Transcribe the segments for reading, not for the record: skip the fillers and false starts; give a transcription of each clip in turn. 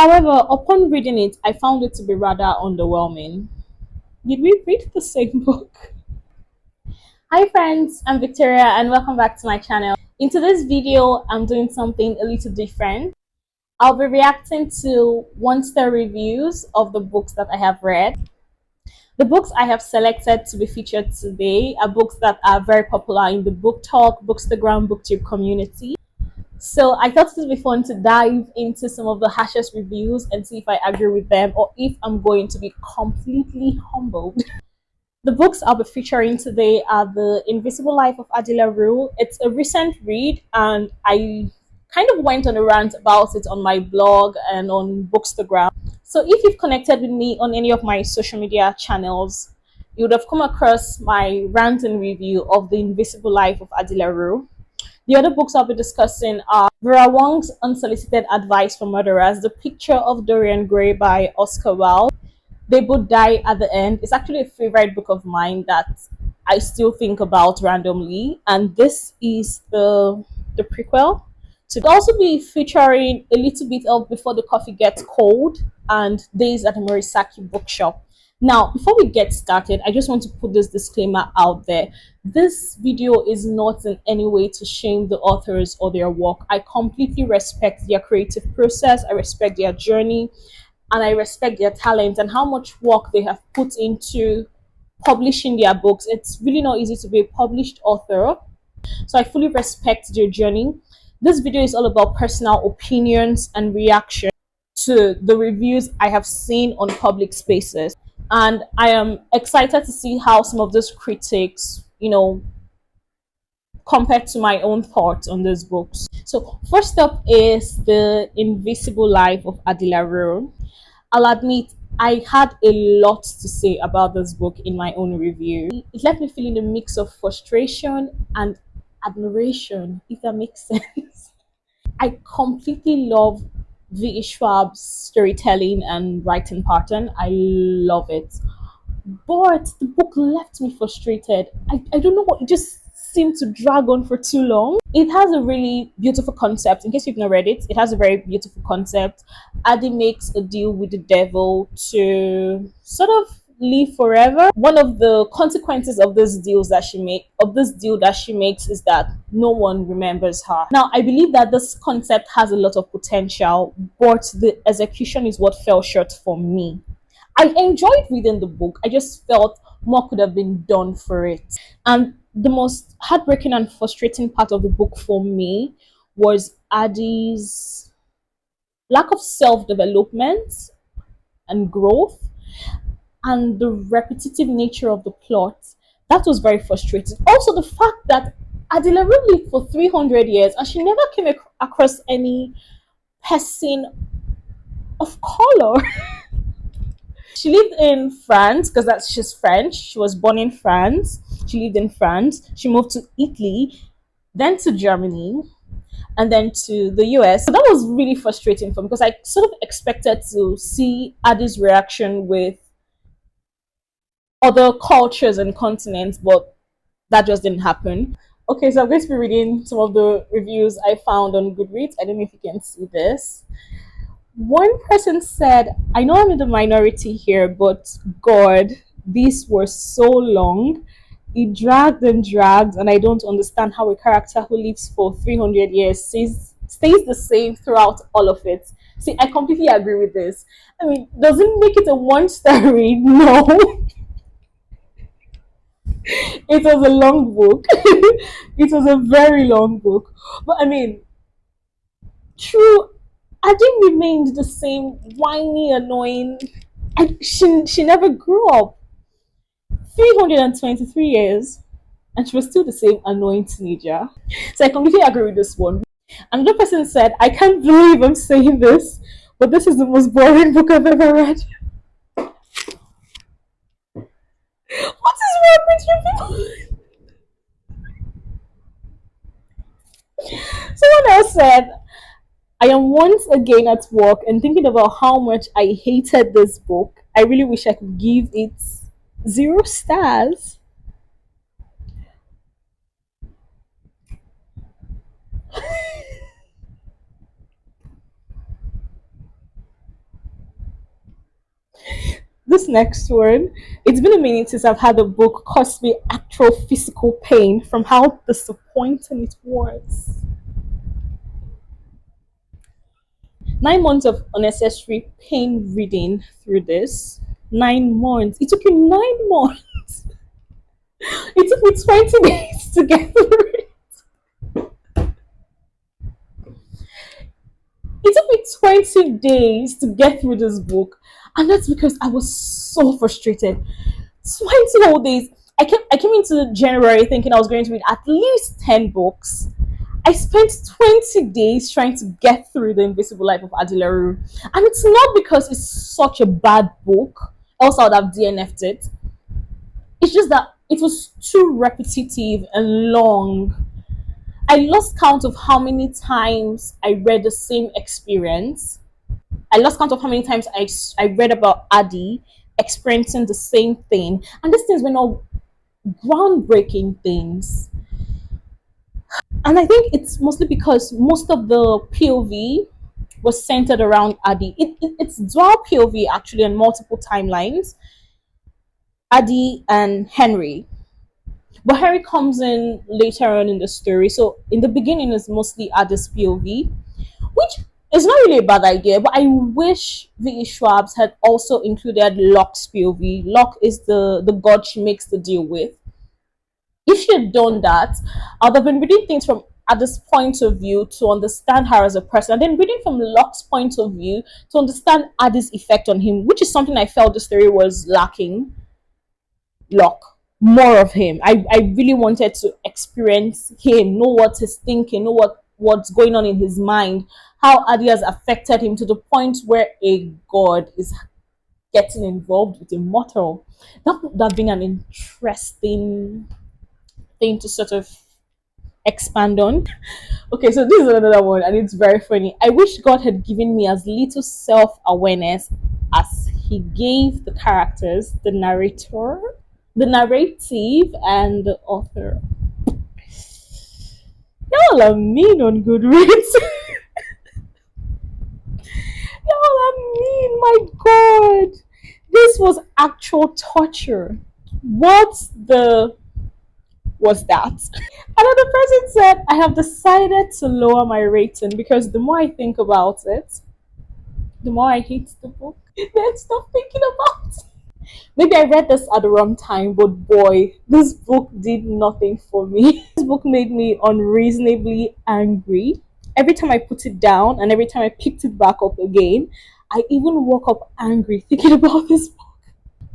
However, upon reading it, I found it to be rather underwhelming. Did we read the same book? Hi friends, I'm Victoria and welcome back to my channel. In today's video, I'm doing something a little different. I'll be reacting to one-star reviews of the books that I have read. The books I have selected to be featured today are books that are very popular in the book talk, bookstagram, booktube community. So I thought it would be fun to dive into some of the harshest reviews and see if I agree with them or if I'm going to be completely humbled. The books I'll be featuring today are The Invisible Life of Adila Rue. It's a recent read and I kind of went on a rant about it on my blog and on Bookstagram. So if you've connected with me on any of my social media channels, you would have come across my rant and review of The Invisible Life of Adila Rue. The other books I'll be discussing are Vera Wong's Unsolicited Advice for Murderers, The Picture of Dorian Gray by Oscar Wilde. They both die at the end. It's actually a favorite book of mine that I still think about randomly. And this is the prequel. To also be featuring a little bit of Before the Coffee Gets Cold and Days at the Morisaki Bookshop. Now, before we get started, I just want to put this disclaimer out there. This video is not in any way to shame the authors or their work. I completely respect their creative process. I respect their journey and I respect their talent and how much work they have put into publishing their books. It's really not easy to be a published author. So I fully respect their journey. This video is all about personal opinions and reaction to the reviews I have seen on public spaces. And I am excited to see how some of those critics, compared to my own thoughts on those books. So first up is The Invisible Life of Adila Rue. I'll admit I had a lot to say about this book in my own review. It left me feeling a mix of frustration and admiration, if that makes sense. I completely love V. Schwab's storytelling and writing pattern. I love it. But the book left me frustrated. I don't know what, it just seemed to drag on for too long. It has a really beautiful concept. In case you've not read it, it has a very beautiful concept. Addie makes a deal with the devil to sort of live forever. One of the consequences of this deal that she makes is that no one remembers her. Now, I believe that this concept has a lot of potential, but the execution is what fell short for me. I enjoyed reading the book. I just felt more could have been done for it. And the most heartbreaking and frustrating part of the book for me was Addie's lack of self-development and growth and the repetitive nature of the plot. That was very frustrating. Also, the fact that Adila lived for 300 years and she never came across any person of color. She lived in France because she's French. She was born in France. She lived in France. She moved to Italy, then to Germany, and then to the US. So that was really frustrating for me because I sort of expected to see Addie's reaction with other cultures and continents, but that just didn't happen. Okay, so I'm going to be reading some of the reviews I found on Goodreads. I don't know if you can see this. One person said, I know I'm in the minority here, but God, these were so long. It dragged and dragged, and I don't understand how a character who lives for 300 years stays the same throughout all of it. See, I completely agree with this. I mean, does it make it a one-star read? No. It was a long book. It was a very long book. But I mean, true, Adi remained the same whiny, annoying. She never grew up. 323 years, and she was still the same annoying teenager. So I completely agree with this one. Another person said, I can't believe I'm saying this, but this is the most boring book I've ever read. What is wrong with you people? Someone else said, I am once again at work and thinking about how much I hated this book. I really wish I could give it 0 stars. This next one, it's been a minute since I've had a book cause me actual physical pain from how disappointing it was. 9 months of unnecessary pain reading through this. 9 months. It took you 9 months. It took me 20 days to get through it. It took me 20 days to get through this book. And that's because I was so frustrated. 20 whole days. I came into January thinking I was going to read at least 10 books. I spent 20 days trying to get through The Invisible Life of Adileru. And it's not because it's such a bad book, else I would have DNF'd it. It's just that it was too repetitive and long. I lost count of how many times I read the same experience. I lost count of how many times I read about Adi experiencing the same thing. And these things were not groundbreaking things. And I think it's mostly because most of the POV was centered around Adi. It's dual POV actually on multiple timelines, Adi and Henry. But Henry comes in later on in the story. So in the beginning, it's mostly Adi's POV, which is not really a bad idea. But I wish V.E. Schwabs had also included Locke's POV. Locke is the god she makes the deal with. If she had done that, I'd have been reading things from Ada's point of view to understand her as a person, and then reading from Locke's point of view to understand Ada's effect on him, which is something I felt the story was lacking. Locke, more of him. I really wanted to experience him, know what he's thinking, know what's going on in his mind, how Adi has affected him to the point where a god is getting involved with a mortal. That would have been an interesting thing to sort of expand on. Okay, so this is another one, and it's very funny. I wish God had given me as little self awareness as He gave the characters, the narrator, the narrative, and the author. Y'all are mean on Goodreads. Y'all are mean, my God. This was actual torture. What the was that? Another person said, I have decided to lower my rating because the more I think about it, the more I hate the book. Then stop thinking about it. Maybe I read this at the wrong time, but boy, this book did nothing for me. This book made me unreasonably angry. Every time I put it down and every time I picked it back up again, I even woke up angry thinking about this book.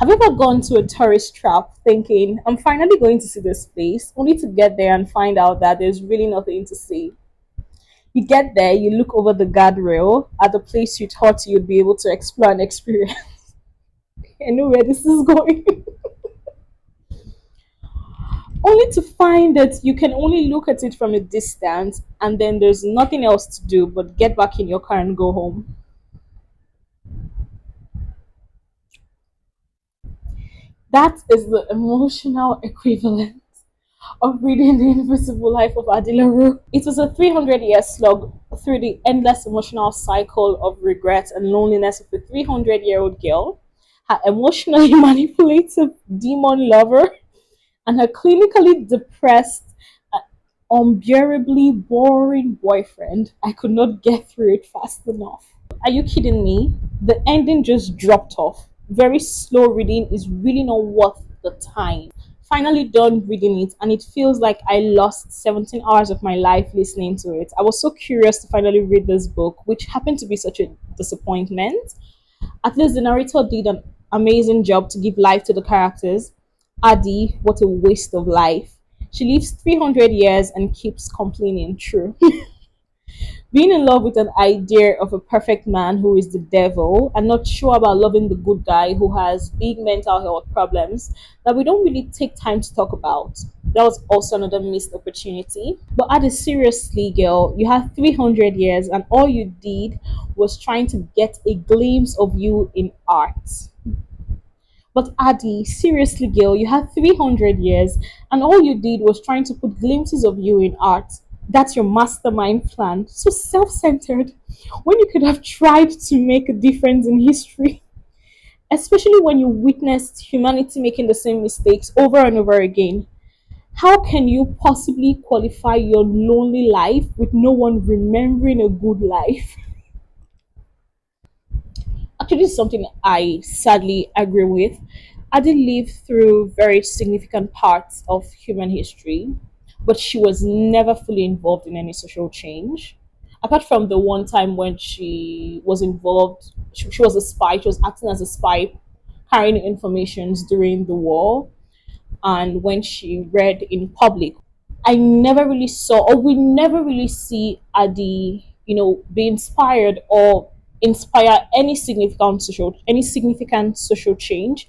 Have you ever gone to a tourist trap thinking, I'm finally going to see this place, only to get there and find out that there's really nothing to see? You get there, you look over the guardrail at the place you thought you'd be able to explore and experience. I know where this is going. Only to find that you can only look at it from a distance and then there's nothing else to do but get back in your car and go home. That is the emotional equivalent of reading The Invisible Life of Adileru. It was a 300-year slog through the endless emotional cycle of regret and loneliness of a 300-year-old girl, her emotionally manipulative demon lover, and her clinically depressed, unbearably boring boyfriend. I could not get through it fast enough. Are you kidding me? The ending just dropped off. Very slow reading is really not worth the time. Finally done reading it, and it feels like I lost 17 hours of my life listening to it. I was so curious to finally read this book, which happened to be such a disappointment. At least the narrator did an amazing job to give life to the characters. Adi, what a waste of life. She lives 300 years and keeps complaining. True. Being in love with an idea of a perfect man who is the devil and not sure about loving the good guy who has big mental health problems that we don't really take time to talk about. That was also another missed opportunity. But Adi, seriously, girl, you had 300 years and all you did was trying to get a glimpse of you in art. But Adi, seriously, girl, you had 300 years and all you did was trying to put glimpses of you in art. That's your mastermind plan. So self centered when you could have tried to make a difference in history. especially when you witnessed humanity making the same mistakes over and over again. How can you possibly qualify your lonely life with no one remembering a good life? Actually, this is something I sadly agree with. Adi lived through very significant parts of human history, but she was never fully involved in any social change. Apart from the one time when she was involved, she was a spy, she was acting as a spy, carrying information during the war, and when she read in public. I never really saw, or we never really see Adi, be inspired or inspire any significant social change.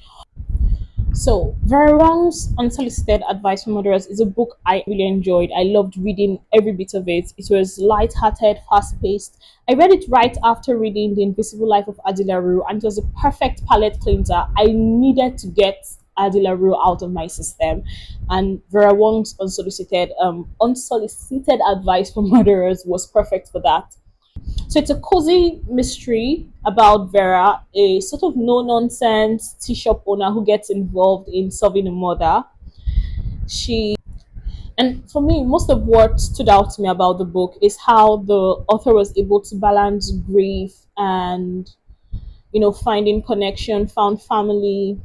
So, Vera Wong's Unsolicited Advice from Murderers is a book I really enjoyed. I loved reading every bit of it. It was light-hearted, fast-paced. I read it right after reading The Invisible Life of Adi LaRue, and it was a perfect palate cleanser. I needed to get Adi LaRue out of my system, and Vera Wong's Unsolicited Advice from Murderers was perfect for that. So it's a cozy mystery about Vera, a sort of no nonsense tea shop owner who gets involved in solving a murder. She and for me, most of what stood out to me about the book is how the author was able to balance grief and finding connection, found family,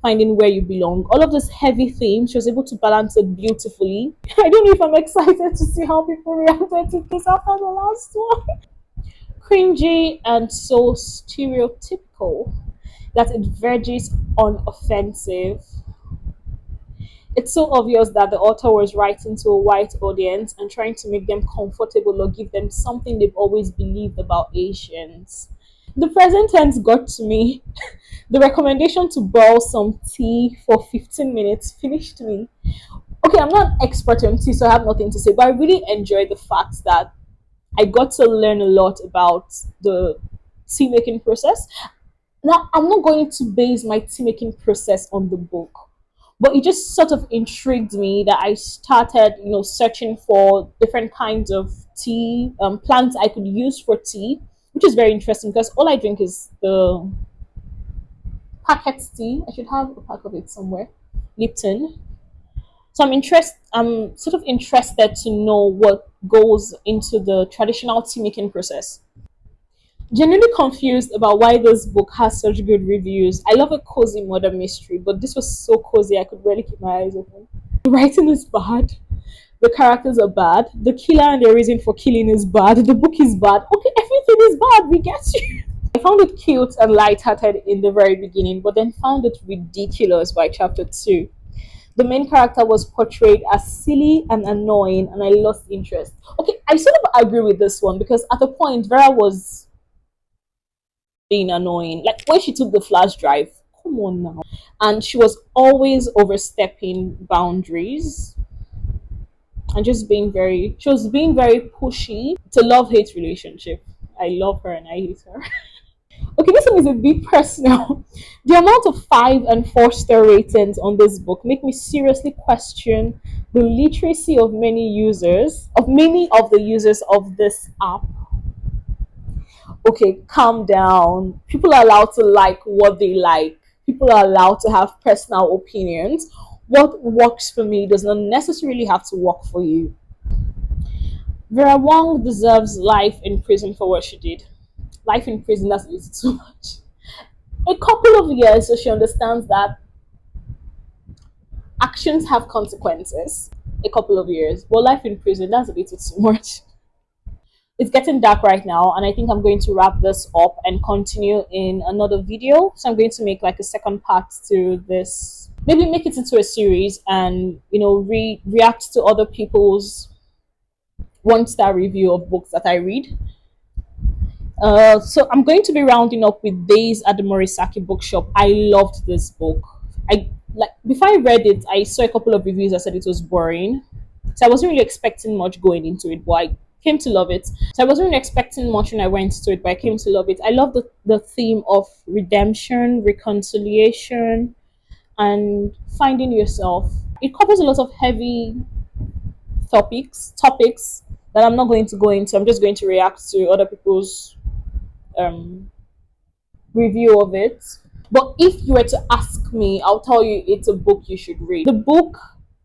finding where you belong. All of those heavy themes, she was able to balance it beautifully. I don't know if I'm excited to see how people reacted to this after the last one. Cringy and so stereotypical that it verges on offensive. It's so obvious that the author was writing to a white audience and trying to make them comfortable or give them something they've always believed about Asians. The present tense got to me. The recommendation to boil some tea for 15 minutes finished me. Okay, I'm not an expert on tea, so I have nothing to say, but I really enjoyed the fact that I got to learn a lot about the tea making process. Now, I'm not going to base my tea making process on the book, but it just sort of intrigued me that I started, searching for different kinds of tea, plants I could use for tea, which is very interesting because all I drink is the packet tea. I should have a pack of it somewhere, Lipton. So I'm sort of interested to know what goes into the traditional tea making process. Genuinely confused about why this book has such good reviews. I love a cozy murder mystery, but this was so cozy I could barely keep my eyes open. The writing is bad. The characters are bad. The killer and the reason for killing is bad. The book is bad. Okay, everything is bad. We get you. I found it cute and light-hearted in the very beginning, but then found it ridiculous by chapter 2. The main character was portrayed as silly and annoying, and I lost interest. Okay, I sort of agree with this one because at a point, Vera was being annoying. Like when she took the flash drive, come on now. And she was always overstepping boundaries and just she was being very pushy. It's a love hate relationship. I love her and I hate her. Okay, this one is a bit personal. The amount of 5 and 4 star ratings on this book make me seriously question the literacy of many of the users of this app. Okay, calm down. People are allowed to like what they like. People are allowed to have personal opinions. What works for me does not necessarily have to work for you. Vera Wong deserves life in prison for what she did. Life in prison, that's a little too much. A couple of years so she understands that actions have consequences. A couple of years. But life in prison, that's a little too much. It's getting dark right now, and I think I'm going to wrap this up and continue in another video. So I'm going to make like a second part to this. Maybe make it into a series and react to other people's 1 star review of books that I read. So I'm going to be rounding up with Days at the Morisaki bookshop. I loved this book. I like before I read it, I saw a couple of reviews that said it was boring. So I wasn't really expecting much going into it, but I came to love it. So I wasn't really expecting much when I went to it, but I came to love it. I love the theme of redemption, reconciliation, and finding yourself. It covers a lot of heavy topics that I'm not going to go into. I'm just going to react to other people's um, review of it. But if you were to ask me, I'll tell you it's a book you should read. The book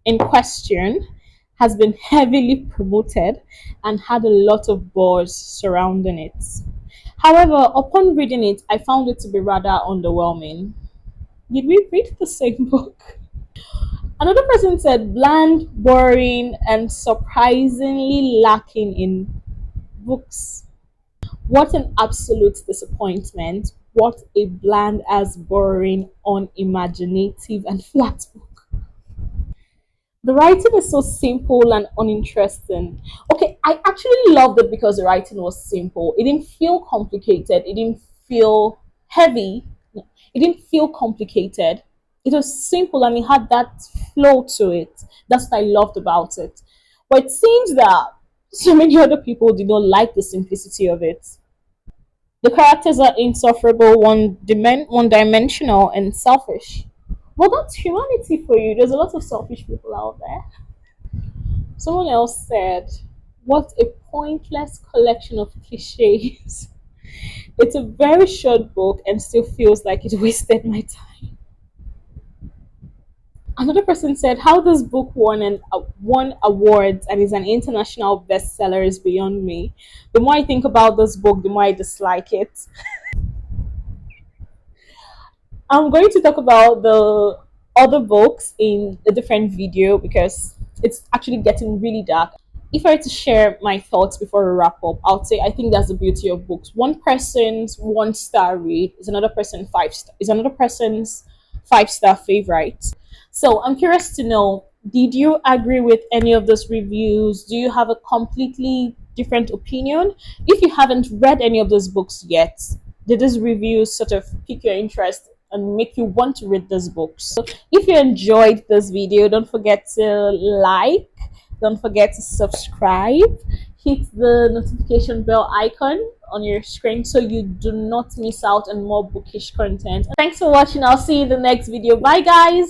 in question has been heavily promoted and had a lot of buzz surrounding it. However, upon reading it, I found it to be rather underwhelming. Did we read the same book? Another person said bland, boring, and surprisingly lacking in books. What an absolute disappointment. What a bland as boring, unimaginative, and flat book. The writing is so simple and uninteresting. Okay, I actually loved it because the writing was simple. It didn't feel complicated. It didn't feel heavy. It didn't feel complicated. It was simple and it had that flow to it. That's what I loved about it. But it seems that so many other people did not like the simplicity of it. The characters are insufferable, one dimensional, and selfish. Well, that's humanity for you. There's a lot of selfish people out there. Someone else said, what a pointless collection of cliches. It's a very short book and still feels like it wasted my time. Another person said, how this book won awards and is an international bestseller is beyond me. The more I think about this book, the more I dislike it. I'm going to talk about the other books in a different video because it's actually getting really dark. If I were to share my thoughts before we wrap up, I would say I think that's the beauty of books. One person's one-star read is another person's five-star favorite. So I'm curious to know, did you agree with any of those reviews? Do you have a completely different opinion? If you haven't read any of those books yet, did these reviews sort of pique your interest and make you want to read those books? So if you enjoyed this video, don't forget to like, don't forget to subscribe, hit the notification bell icon on your screen so you do not miss out on more bookish content. Thanks for watching. I'll see you in the next video. Bye guys.